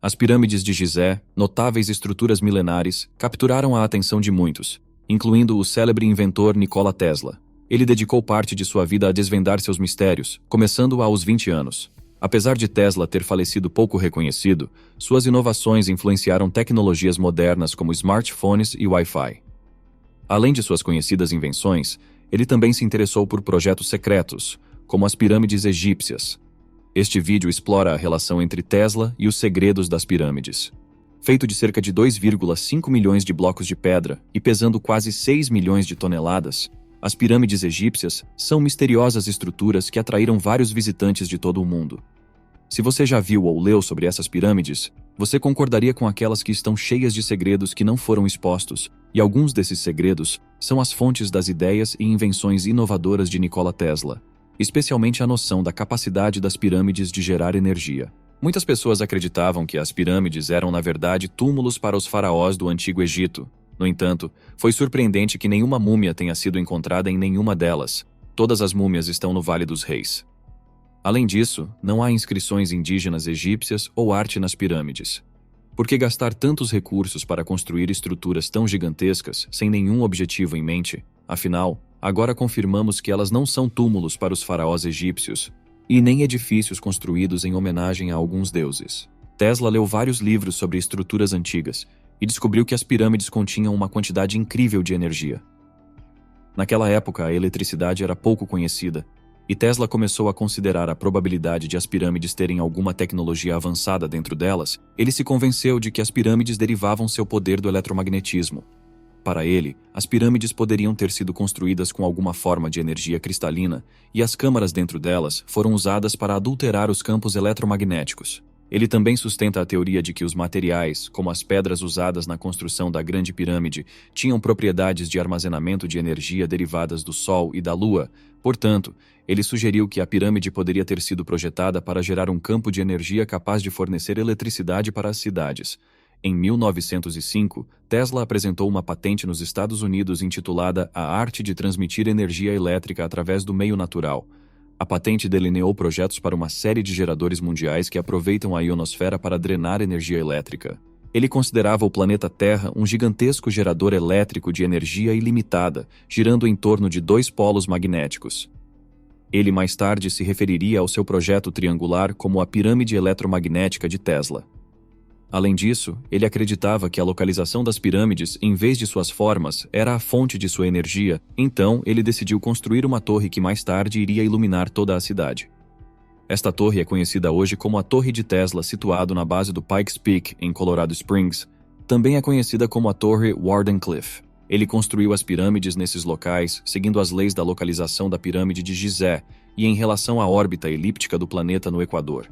As pirâmides de Gizé, notáveis estruturas milenares, capturaram a atenção de muitos, incluindo o célebre inventor Nikola Tesla. Ele dedicou parte de sua vida a desvendar seus mistérios, começando aos 20 anos. Apesar de Tesla ter falecido pouco reconhecido, suas inovações influenciaram tecnologias modernas como smartphones e Wi-Fi. Além de suas conhecidas invenções, ele também se interessou por projetos secretos, como as pirâmides egípcias. Este vídeo explora a relação entre Tesla e os segredos das pirâmides. Feito de cerca de 2,5 milhões de blocos de pedra e pesando quase 6 milhões de toneladas, as pirâmides egípcias são misteriosas estruturas que atraíram vários visitantes de todo o mundo. Se você já viu ou leu sobre essas pirâmides, você concordaria com aquelas que estão cheias de segredos que não foram expostos, e alguns desses segredos são as fontes das ideias e invenções inovadoras de Nikola Tesla, especialmente a noção da capacidade das pirâmides de gerar energia. Muitas pessoas acreditavam que as pirâmides eram, na verdade, túmulos para os faraós do Antigo Egito. No entanto, foi surpreendente que nenhuma múmia tenha sido encontrada em nenhuma delas. Todas as múmias estão no Vale dos Reis. Além disso, não há inscrições indígenas egípcias ou arte nas pirâmides. Por que gastar tantos recursos para construir estruturas tão gigantescas sem nenhum objetivo em mente? Afinal, agora confirmamos que elas não são túmulos para os faraós egípcios, e nem edifícios construídos em homenagem a alguns deuses. Tesla leu vários livros sobre estruturas antigas e descobriu que as pirâmides continham uma quantidade incrível de energia. Naquela época, a eletricidade era pouco conhecida, e Tesla começou a considerar a probabilidade de as pirâmides terem alguma tecnologia avançada dentro delas. Ele se convenceu de que as pirâmides derivavam seu poder do eletromagnetismo. Para ele, as pirâmides poderiam ter sido construídas com alguma forma de energia cristalina, e as câmaras dentro delas foram usadas para adulterar os campos eletromagnéticos. Ele também sustenta a teoria de que os materiais, como as pedras usadas na construção da Grande Pirâmide, tinham propriedades de armazenamento de energia derivadas do Sol e da Lua. Portanto, ele sugeriu que a pirâmide poderia ter sido projetada para gerar um campo de energia capaz de fornecer eletricidade para as cidades. Em 1905, Tesla apresentou uma patente nos Estados Unidos intitulada A Arte de Transmitir Energia Elétrica através do Meio Natural. A patente delineou projetos para uma série de geradores mundiais que aproveitam a ionosfera para drenar energia elétrica. Ele considerava o planeta Terra um gigantesco gerador elétrico de energia ilimitada, girando em torno de 2 polos magnéticos. Ele mais tarde se referiria ao seu projeto triangular como a pirâmide eletromagnética de Tesla. Além disso, ele acreditava que a localização das pirâmides, em vez de suas formas, era a fonte de sua energia, então ele decidiu construir uma torre que mais tarde iria iluminar toda a cidade. Esta torre é conhecida hoje como a Torre de Tesla, situado na base do Pikes Peak, em Colorado Springs. Também é conhecida como a Torre Wardenclyffe. Ele construiu as pirâmides nesses locais, seguindo as leis da localização da pirâmide de Gizé e em relação à órbita elíptica do planeta no Equador.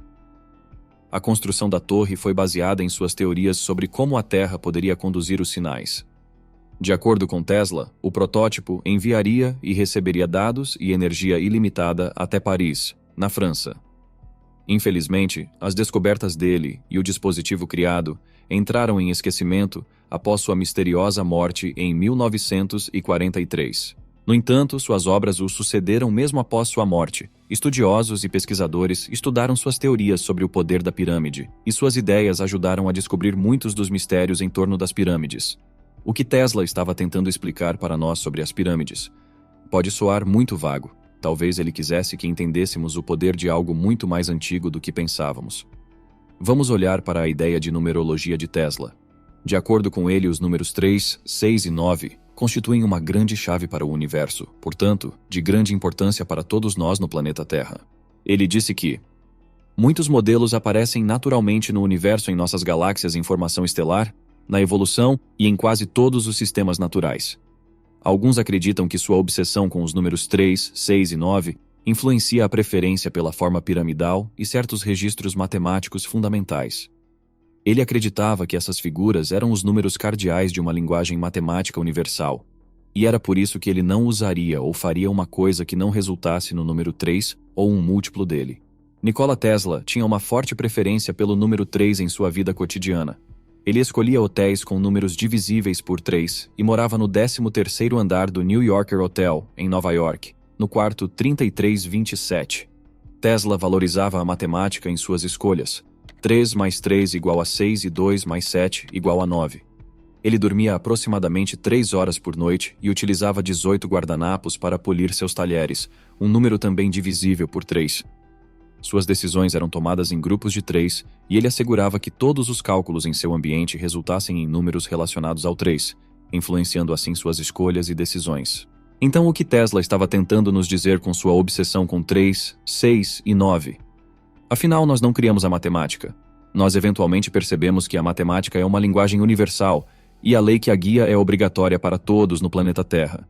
A construção da torre foi baseada em suas teorias sobre como a Terra poderia conduzir os sinais. De acordo com Tesla, o protótipo enviaria e receberia dados e energia ilimitada até Paris, na França. Infelizmente, as descobertas dele e o dispositivo criado entraram em esquecimento após sua misteriosa morte em 1943. No entanto, suas obras o sucederam mesmo após sua morte. Estudiosos e pesquisadores estudaram suas teorias sobre o poder da pirâmide, e suas ideias ajudaram a descobrir muitos dos mistérios em torno das pirâmides. O que Tesla estava tentando explicar para nós sobre as pirâmides pode soar muito vago. Talvez ele quisesse que entendêssemos o poder de algo muito mais antigo do que pensávamos. Vamos olhar para a ideia de numerologia de Tesla. De acordo com ele, os números 3, 6 e 9 constituem uma grande chave para o universo, portanto, de grande importância para todos nós no planeta Terra. Ele disse que muitos modelos aparecem naturalmente no universo em nossas galáxias em formação estelar, na evolução e em quase todos os sistemas naturais. Alguns acreditam que sua obsessão com os números 3, 6 e 9 influencia a preferência pela forma piramidal e certos registros matemáticos fundamentais. Ele acreditava que essas figuras eram os números cardeais de uma linguagem matemática universal, e era por isso que ele não usaria ou faria uma coisa que não resultasse no número 3 ou um múltiplo dele. Nikola Tesla tinha uma forte preferência pelo número 3 em sua vida cotidiana. Ele escolhia hotéis com números divisíveis por 3 e morava no 13º andar do New Yorker Hotel, em Nova York, no quarto 3327. Tesla valorizava a matemática em suas escolhas. 3 mais 3 igual a 6 e 2 mais 7 igual a 9. Ele dormia aproximadamente 3 horas por noite e utilizava 18 guardanapos para polir seus talheres, um número também divisível por 3. Suas decisões eram tomadas em grupos de 3 e ele assegurava que todos os cálculos em seu ambiente resultassem em números relacionados ao 3, influenciando assim suas escolhas e decisões. Então, o que Tesla estava tentando nos dizer com sua obsessão com 3, 6 e 9? Afinal, nós não criamos a matemática. Nós eventualmente percebemos que a matemática é uma linguagem universal e a lei que a guia é obrigatória para todos no planeta Terra.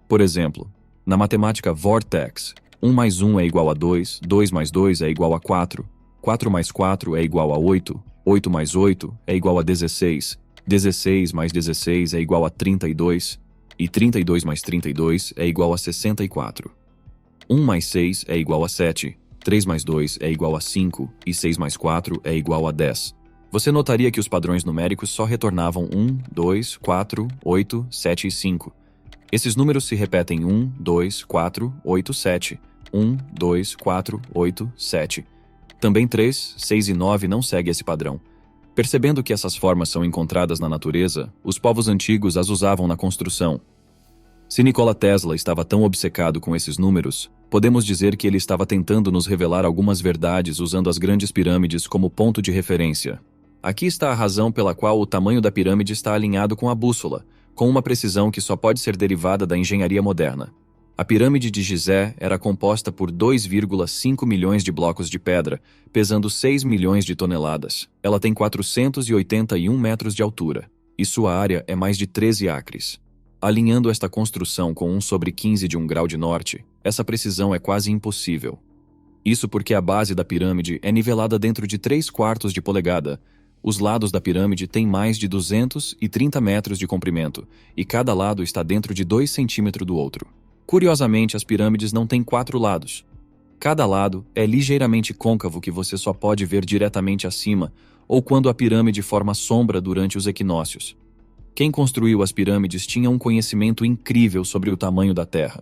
Por exemplo, na matemática Vortex, 1 mais 1 é igual a 2, 2 mais 2 é igual a 4, 4 mais 4 é igual a 8, 8 mais 8 é igual a 16, 16 mais 16 é igual a 32, e 32 mais 32 é igual a 64. 1 mais 6 é igual a 7, 3 mais 2 é igual a 5 e 6 mais 4 é igual a 10. Você notaria que os padrões numéricos só retornavam 1, 2, 4, 8, 7 e 5. Esses números se repetem 1, 2, 4, 8, 7, 1, 2, 4, 8, 7. Também 3, 6 e 9 não seguem esse padrão. Percebendo que essas formas são encontradas na natureza, os povos antigos as usavam na construção. Se Nikola Tesla estava tão obcecado com esses números, podemos dizer que ele estava tentando nos revelar algumas verdades usando as grandes pirâmides como ponto de referência. Aqui está a razão pela qual o tamanho da pirâmide está alinhado com a bússola, com uma precisão que só pode ser derivada da engenharia moderna. A pirâmide de Gizé era composta por 2,5 milhões de blocos de pedra, pesando 6 milhões de toneladas. Ela tem 481 metros de altura, e sua área é mais de 13 acres. Alinhando esta construção com 1/15 de um grau de norte, essa precisão é quase impossível. Isso porque a base da pirâmide é nivelada dentro de 3/4 de polegada. Os lados da pirâmide têm mais de 230 metros de comprimento, e cada lado está dentro de 2 centímetros do outro. Curiosamente, as pirâmides não têm 4 lados. Cada lado é ligeiramente côncavo que você só pode ver diretamente acima, ou quando a pirâmide forma sombra durante os equinócios. Quem construiu as pirâmides tinha um conhecimento incrível sobre o tamanho da Terra.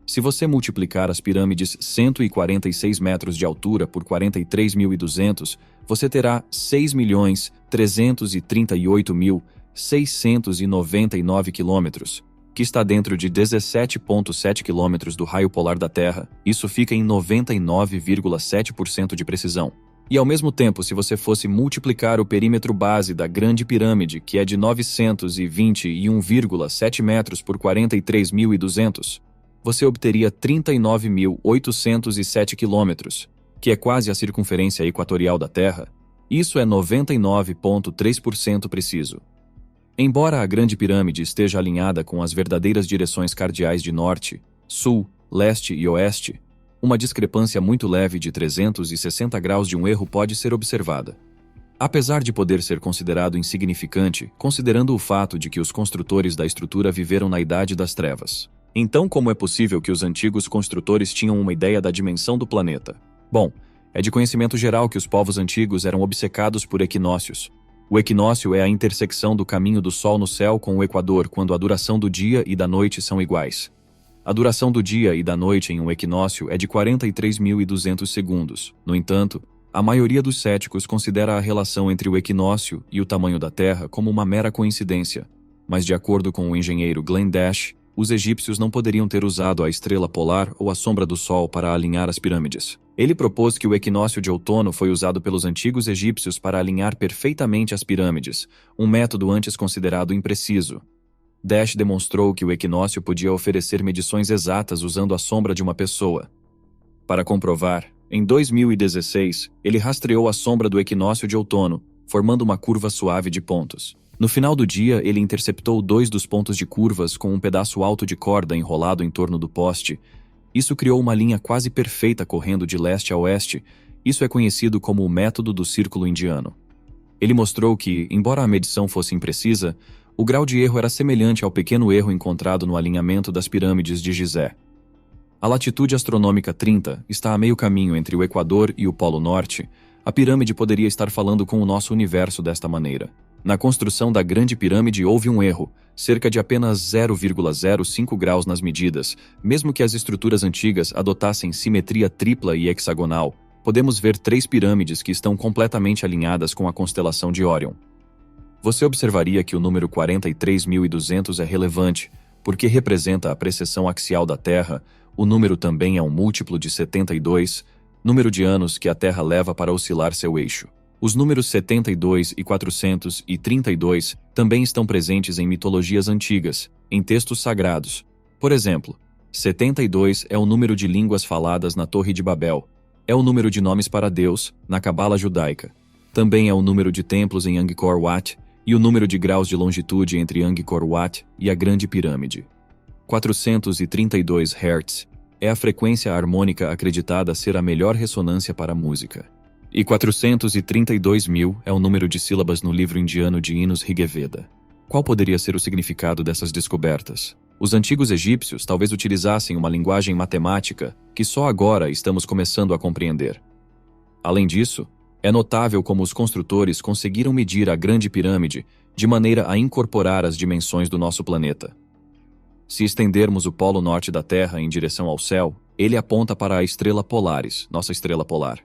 Se você multiplicar as pirâmides 146 metros de altura por 43.200, você terá 6.338.699 quilômetros, que está dentro de 17,7 quilômetros do raio polar da Terra. Isso fica em 99,7% de precisão. E ao mesmo tempo, se você fosse multiplicar o perímetro base da Grande Pirâmide, que é de 921,7 metros por 43.200, você obteria 39.807 quilômetros, que é quase a circunferência equatorial da Terra. Isso é 99,3% preciso. Embora a Grande Pirâmide esteja alinhada com as verdadeiras direções cardeais de norte, sul, leste e oeste, uma discrepância muito leve de 360 graus de um erro pode ser observada. Apesar de poder ser considerado insignificante, considerando o fato de que os construtores da estrutura viveram na Idade das Trevas. Então, como é possível que os antigos construtores tinham uma ideia da dimensão do planeta? Bom, é de conhecimento geral que os povos antigos eram obcecados por equinócios. O equinócio é a intersecção do caminho do Sol no céu com o Equador quando a duração do dia e da noite são iguais. A duração do dia e da noite em um equinócio é de 43.200 segundos. No entanto, a maioria dos céticos considera a relação entre o equinócio e o tamanho da Terra como uma mera coincidência. Mas de acordo com o engenheiro Glenn Dash, os egípcios não poderiam ter usado a estrela polar ou a sombra do Sol para alinhar as pirâmides. Ele propôs que o equinócio de outono foi usado pelos antigos egípcios para alinhar perfeitamente as pirâmides, um método antes considerado impreciso. Dash demonstrou que o equinócio podia oferecer medições exatas usando a sombra de uma pessoa. Para comprovar, em 2016, ele rastreou a sombra do equinócio de outono, formando uma curva suave de pontos. No final do dia, ele interceptou 2 dos pontos de curvas com um pedaço alto de corda enrolado em torno do poste. Isso criou uma linha quase perfeita correndo de leste a oeste. Isso é conhecido como o método do círculo indiano. Ele mostrou que, embora a medição fosse imprecisa, o grau de erro era semelhante ao pequeno erro encontrado no alinhamento das pirâmides de Gizé. A latitude astronômica 30 está a meio caminho entre o Equador e o Polo Norte. A pirâmide poderia estar falando com o nosso universo desta maneira. Na construção da Grande Pirâmide houve um erro, cerca de apenas 0,05 graus nas medidas, mesmo que as estruturas antigas adotassem simetria tripla e hexagonal. podemos ver 3 pirâmides que estão completamente alinhadas com a constelação de Órion. Você observaria que o número 43.200 é relevante, porque representa a precessão axial da Terra. O número também é um múltiplo de 72, número de anos que a Terra leva para oscilar seu eixo. Os números 72 e 432 também estão presentes em mitologias antigas, em textos sagrados. Por exemplo, 72 é o número de línguas faladas na Torre de Babel. É o número de nomes para Deus, na Cabala judaica. Também é o número de templos em Angkor Wat e o número de graus de longitude entre Angkor Wat e a Grande Pirâmide. 432 Hz é a frequência harmônica acreditada ser a melhor ressonância para a música. E 432.000 é o número de sílabas no livro indiano de hinos Rigveda. Qual poderia ser o significado dessas descobertas? Os antigos egípcios talvez utilizassem uma linguagem matemática que só agora estamos começando a compreender. Além disso, é notável como os construtores conseguiram medir a Grande Pirâmide de maneira a incorporar as dimensões do nosso planeta. Se estendermos o polo norte da Terra em direção ao céu, ele aponta para a estrela Polaris, nossa estrela polar.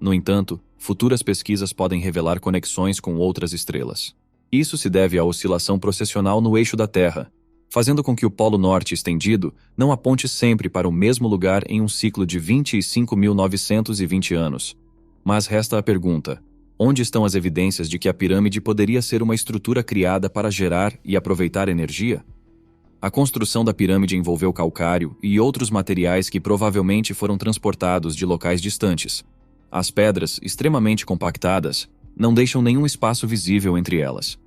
No entanto, futuras pesquisas podem revelar conexões com outras estrelas. Isso se deve à oscilação processional no eixo da Terra, fazendo com que o polo norte estendido não aponte sempre para o mesmo lugar em um ciclo de 25.920 anos. Mas resta a pergunta: onde estão as evidências de que a pirâmide poderia ser uma estrutura criada para gerar e aproveitar energia? A construção da pirâmide envolveu calcário e outros materiais que provavelmente foram transportados de locais distantes. As pedras, extremamente compactadas, não deixam nenhum espaço visível entre elas.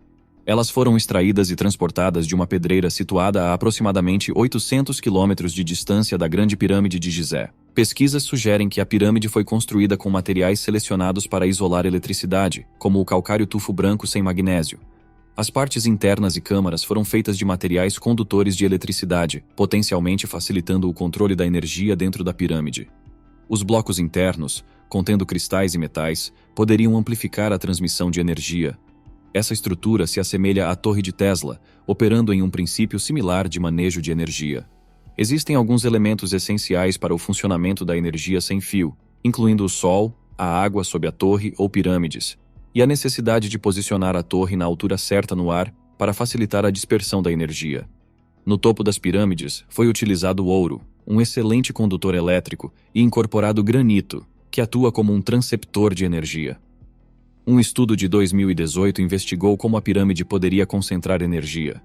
Elas foram extraídas e transportadas de uma pedreira situada a aproximadamente 800 quilômetros de distância da Grande Pirâmide de Gizé. Pesquisas sugerem que a pirâmide foi construída com materiais selecionados para isolar eletricidade, como o calcário tufo branco sem magnésio. As partes internas e câmaras foram feitas de materiais condutores de eletricidade, potencialmente facilitando o controle da energia dentro da pirâmide. Os blocos internos, contendo cristais e metais, poderiam amplificar a transmissão de energia. Essa estrutura se assemelha à Torre de Tesla, operando em um princípio similar de manejo de energia. Existem alguns elementos essenciais para o funcionamento da energia sem fio, incluindo o Sol, a água sob a torre ou pirâmides, e a necessidade de posicionar a torre na altura certa no ar para facilitar a dispersão da energia. No topo das pirâmides foi utilizado ouro, um excelente condutor elétrico, e incorporado granito, que atua como um transceptor de energia. Um estudo de 2018 investigou como a pirâmide poderia concentrar energia.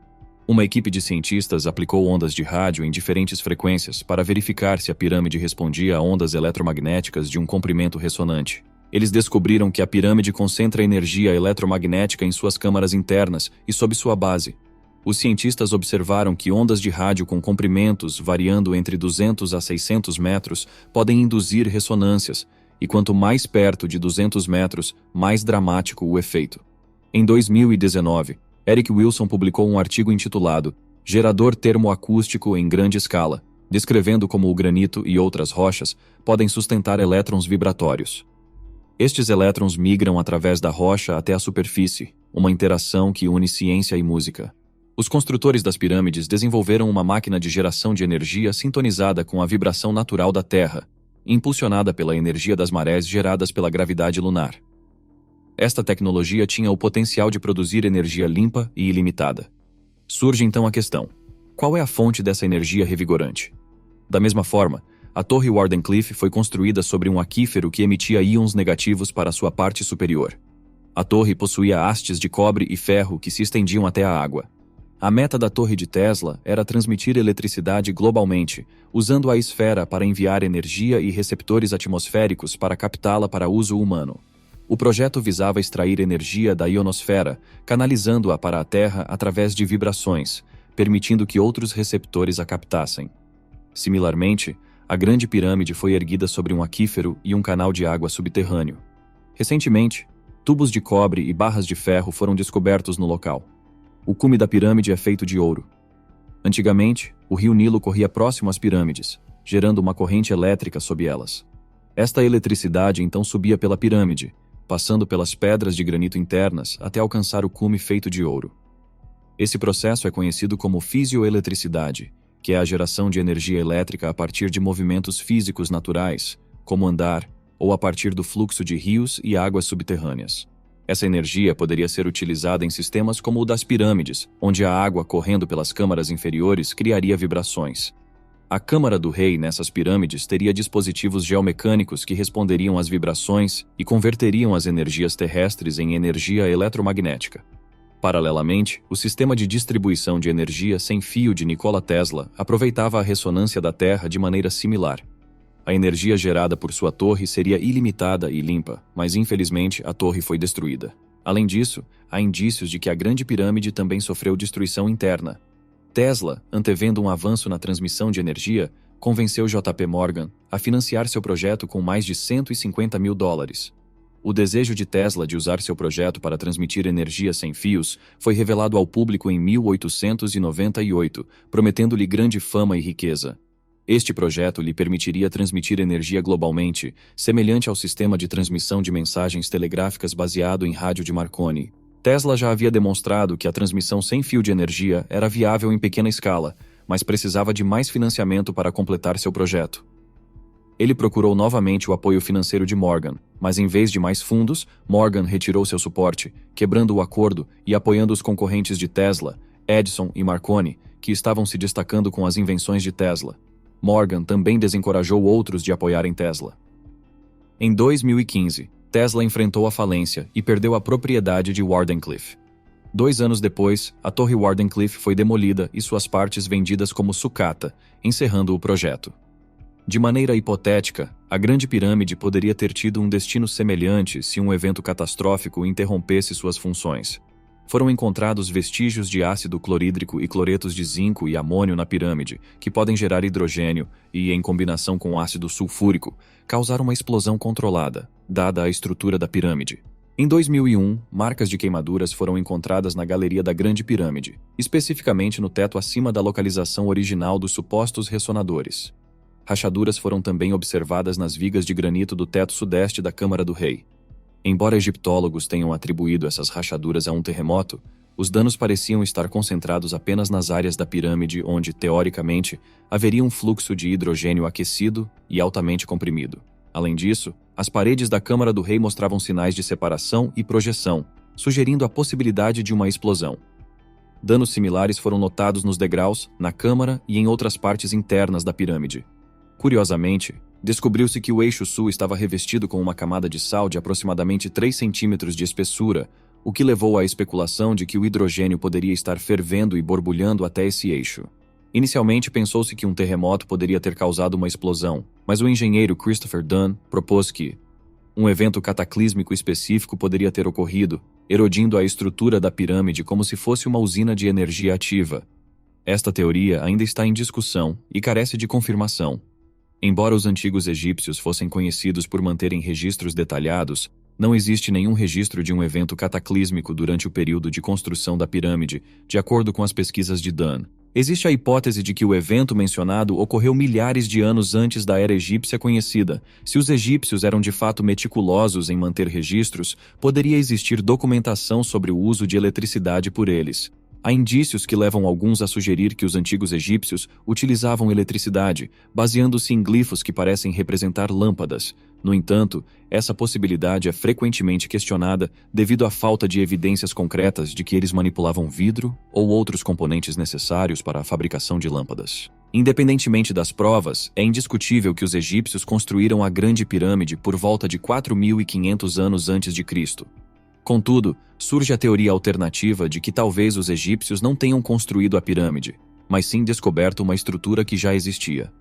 Uma equipe de cientistas aplicou ondas de rádio em diferentes frequências para verificar se a pirâmide respondia a ondas eletromagnéticas de um comprimento ressonante. Eles descobriram que a pirâmide concentra energia eletromagnética em suas câmaras internas e sob sua base. Os cientistas observaram que ondas de rádio com comprimentos variando entre 200 a 600 metros podem induzir ressonâncias, e quanto mais perto de 200 metros, mais dramático o efeito. Em 2019, Eric Wilson publicou um artigo intitulado Gerador Termoacústico em Grande Escala, descrevendo como o granito e outras rochas podem sustentar elétrons vibratórios. Estes elétrons migram através da rocha até a superfície, uma interação que une ciência e música. Os construtores das pirâmides desenvolveram uma máquina de geração de energia sintonizada com a vibração natural da Terra, impulsionada pela energia das marés geradas pela gravidade lunar. Esta tecnologia tinha o potencial de produzir energia limpa e ilimitada. Surge então a questão: qual é a fonte dessa energia revigorante? Da mesma forma, a Torre Wardenclyffe foi construída sobre um aquífero que emitia íons negativos para sua parte superior. A torre possuía hastes de cobre e ferro que se estendiam até a água. A meta da Torre de Tesla era transmitir eletricidade globalmente, usando a esfera para enviar energia e receptores atmosféricos para captá-la para uso humano. O projeto visava extrair energia da ionosfera, canalizando-a para a Terra através de vibrações, permitindo que outros receptores a captassem. Similarmente, a Grande Pirâmide foi erguida sobre um aquífero e um canal de água subterrâneo. Recentemente, tubos de cobre e barras de ferro foram descobertos no local. O cume da pirâmide é feito de ouro. Antigamente, o rio Nilo corria próximo às pirâmides, gerando uma corrente elétrica sob elas. Esta eletricidade então subia pela pirâmide, passando pelas pedras de granito internas até alcançar o cume feito de ouro. Esse processo é conhecido como fisioeletricidade, que é a geração de energia elétrica a partir de movimentos físicos naturais, como andar, ou a partir do fluxo de rios e águas subterrâneas. Essa energia poderia ser utilizada em sistemas como o das pirâmides, onde a água correndo pelas câmaras inferiores criaria vibrações. A Câmara do Rei nessas pirâmides teria dispositivos geomecânicos que responderiam às vibrações e converteriam as energias terrestres em energia eletromagnética. Paralelamente, o sistema de distribuição de energia sem fio de Nikola Tesla aproveitava a ressonância da Terra de maneira similar. A energia gerada por sua torre seria ilimitada e limpa, mas infelizmente a torre foi destruída. Além disso, há indícios de que a Grande Pirâmide também sofreu destruição interna. Tesla, antevendo um avanço na transmissão de energia, convenceu JP Morgan a financiar seu projeto com mais de $150 mil. O desejo de Tesla de usar seu projeto para transmitir energia sem fios foi revelado ao público em 1898, prometendo-lhe grande fama e riqueza. Este projeto lhe permitiria transmitir energia globalmente, semelhante ao sistema de transmissão de mensagens telegráficas baseado em rádio de Marconi. Tesla já havia demonstrado que a transmissão sem fio de energia era viável em pequena escala, mas precisava de mais financiamento para completar seu projeto. Ele procurou novamente o apoio financeiro de Morgan, mas em vez de mais fundos, Morgan retirou seu suporte, quebrando o acordo e apoiando os concorrentes de Tesla, Edison e Marconi, que estavam se destacando com as invenções de Tesla. Morgan também desencorajou outros de apoiarem Tesla. Em 2015, Tesla enfrentou a falência e perdeu a propriedade de Wardenclyffe. 2 anos depois, a Torre Wardenclyffe foi demolida e suas partes vendidas como sucata, encerrando o projeto. De maneira hipotética, a Grande Pirâmide poderia ter tido um destino semelhante se um evento catastrófico interrompesse suas funções. Foram encontrados vestígios de ácido clorídrico e cloretos de zinco e amônio na pirâmide, que podem gerar hidrogênio e, em combinação com ácido sulfúrico, causar uma explosão controlada, dada a estrutura da pirâmide. Em 2001, marcas de queimaduras foram encontradas na galeria da Grande Pirâmide, especificamente no teto acima da localização original dos supostos ressonadores. Rachaduras foram também observadas nas vigas de granito do teto sudeste da Câmara do Rei. Embora egiptólogos tenham atribuído essas rachaduras a um terremoto, os danos pareciam estar concentrados apenas nas áreas da pirâmide onde, teoricamente, haveria um fluxo de hidrogênio aquecido e altamente comprimido. Além disso, as paredes da Câmara do Rei mostravam sinais de separação e projeção, sugerindo a possibilidade de uma explosão. Danos similares foram notados nos degraus, na câmara e em outras partes internas da pirâmide. Curiosamente, descobriu-se que o eixo sul estava revestido com uma camada de sal de aproximadamente 3 centímetros de espessura, o que levou à especulação de que o hidrogênio poderia estar fervendo e borbulhando até esse eixo. Inicialmente pensou-se que um terremoto poderia ter causado uma explosão, mas o engenheiro Christopher Dunn propôs que um evento cataclísmico específico poderia ter ocorrido, erodindo a estrutura da pirâmide como se fosse uma usina de energia ativa. Esta teoria ainda está em discussão e carece de confirmação. Embora os antigos egípcios fossem conhecidos por manterem registros detalhados, não existe nenhum registro de um evento cataclísmico durante o período de construção da pirâmide, de acordo com as pesquisas de Dunn. Existe a hipótese de que o evento mencionado ocorreu milhares de anos antes da era egípcia conhecida. Se os egípcios eram de fato meticulosos em manter registros, poderia existir documentação sobre o uso de eletricidade por eles. Há indícios que levam alguns a sugerir que os antigos egípcios utilizavam eletricidade, baseando-se em glifos que parecem representar lâmpadas. No entanto, essa possibilidade é frequentemente questionada devido à falta de evidências concretas de que eles manipulavam vidro ou outros componentes necessários para a fabricação de lâmpadas. Independentemente das provas, é indiscutível que os egípcios construíram a Grande Pirâmide por volta de 4.500 anos antes de Cristo. Contudo, surge a teoria alternativa de que talvez os egípcios não tenham construído a pirâmide, mas sim descoberto uma estrutura que já existia.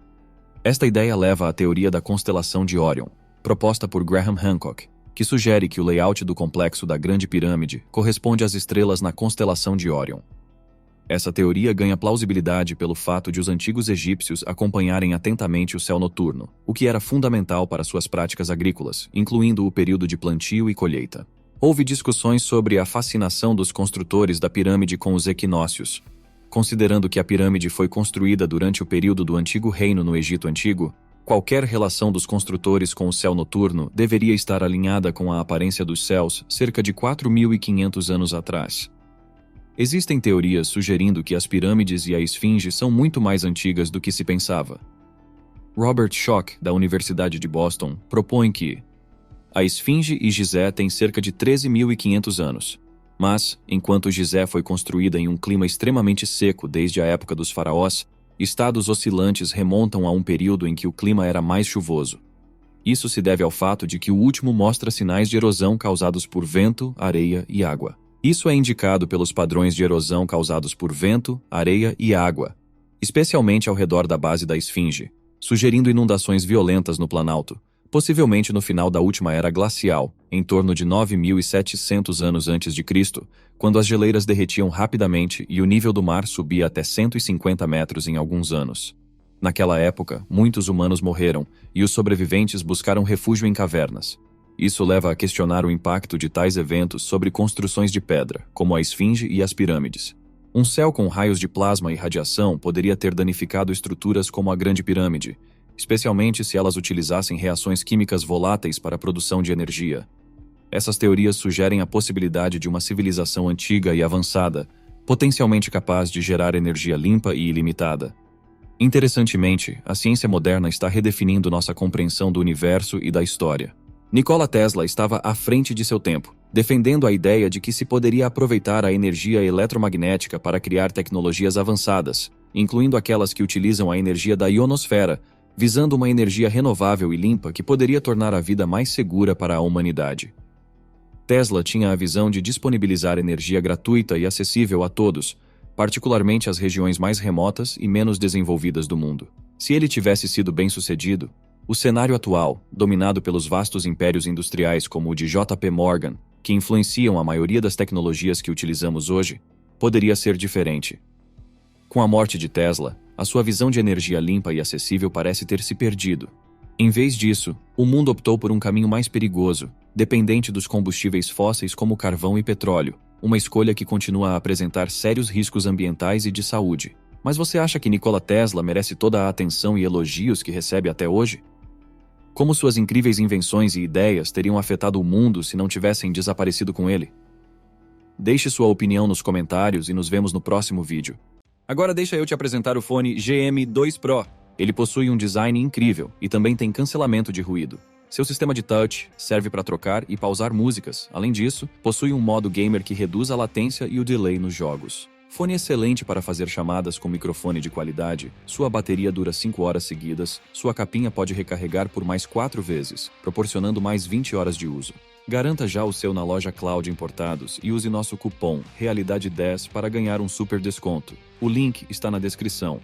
Esta ideia leva à teoria da constelação de Órion, proposta por Graham Hancock, que sugere que o layout do complexo da Grande Pirâmide corresponde às estrelas na constelação de Órion. Essa teoria ganha plausibilidade pelo fato de os antigos egípcios acompanharem atentamente o céu noturno, o que era fundamental para suas práticas agrícolas, incluindo o período de plantio e colheita. Houve discussões sobre a fascinação dos construtores da pirâmide com os equinócios. Considerando que a pirâmide foi construída durante o período do Antigo Reino no Egito Antigo, qualquer relação dos construtores com o céu noturno deveria estar alinhada com a aparência dos céus cerca de 4.500 anos atrás. Existem teorias sugerindo que as pirâmides e a esfinge são muito mais antigas do que se pensava. Robert Schoch, da Universidade de Boston, propõe que, A Esfinge e Gizé têm cerca de 13.500 anos. Mas, enquanto Gizé foi construída em um clima extremamente seco desde a época dos faraós, estados oscilantes remontam a um período em que o clima era mais chuvoso. Isso se deve ao fato de que o último mostra sinais de erosão causados por vento, areia e água. Isso é indicado pelos padrões de erosão causados por vento, areia e água, especialmente ao redor da base da Esfinge, sugerindo inundações violentas no Planalto, possivelmente no final da última era glacial, em torno de 9.700 anos antes de Cristo, quando as geleiras derretiam rapidamente e o nível do mar subia até 150 metros em alguns anos. Naquela época, muitos humanos morreram e os sobreviventes buscaram refúgio em cavernas. Isso leva a questionar o impacto de tais eventos sobre construções de pedra, como a Esfinge e as pirâmides. Um céu com raios de plasma e radiação poderia ter danificado estruturas como a Grande Pirâmide, especialmente se elas utilizassem reações químicas voláteis para a produção de energia. Essas teorias sugerem a possibilidade de uma civilização antiga e avançada, potencialmente capaz de gerar energia limpa e ilimitada. Interessantemente, a ciência moderna está redefinindo nossa compreensão do universo e da história. Nikola Tesla estava à frente de seu tempo, defendendo a ideia de que se poderia aproveitar a energia eletromagnética para criar tecnologias avançadas, incluindo aquelas que utilizam a energia da ionosfera, visando uma energia renovável e limpa que poderia tornar a vida mais segura para a humanidade. Tesla tinha a visão de disponibilizar energia gratuita e acessível a todos, particularmente às regiões mais remotas e menos desenvolvidas do mundo. Se ele tivesse sido bem-sucedido, o cenário atual, dominado pelos vastos impérios industriais como o de JP Morgan, que influenciam a maioria das tecnologias que utilizamos hoje, poderia ser diferente. Com a morte de Tesla, a sua visão de energia limpa e acessível parece ter se perdido. Em vez disso, o mundo optou por um caminho mais perigoso, dependente dos combustíveis fósseis como carvão e petróleo, uma escolha que continua a apresentar sérios riscos ambientais e de saúde. Mas você acha que Nikola Tesla merece toda a atenção e elogios que recebe até hoje? Como suas incríveis invenções e ideias teriam afetado o mundo se não tivessem desaparecido com ele? Deixe sua opinião nos comentários e nos vemos no próximo vídeo. Agora deixa eu te apresentar o fone GM2 Pro. Ele possui um design incrível e também tem cancelamento de ruído. Seu sistema de touch serve para trocar e pausar músicas. Além disso, possui um modo gamer que reduz a latência e o delay nos jogos. Fone excelente para fazer chamadas com microfone de qualidade, sua bateria dura 5 horas seguidas, sua capinha pode recarregar por mais 4 vezes, proporcionando mais 20 horas de uso. Garanta já o seu na loja Cloud Importados e use nosso cupom REALIDADE10 para ganhar um super desconto. O link está na descrição.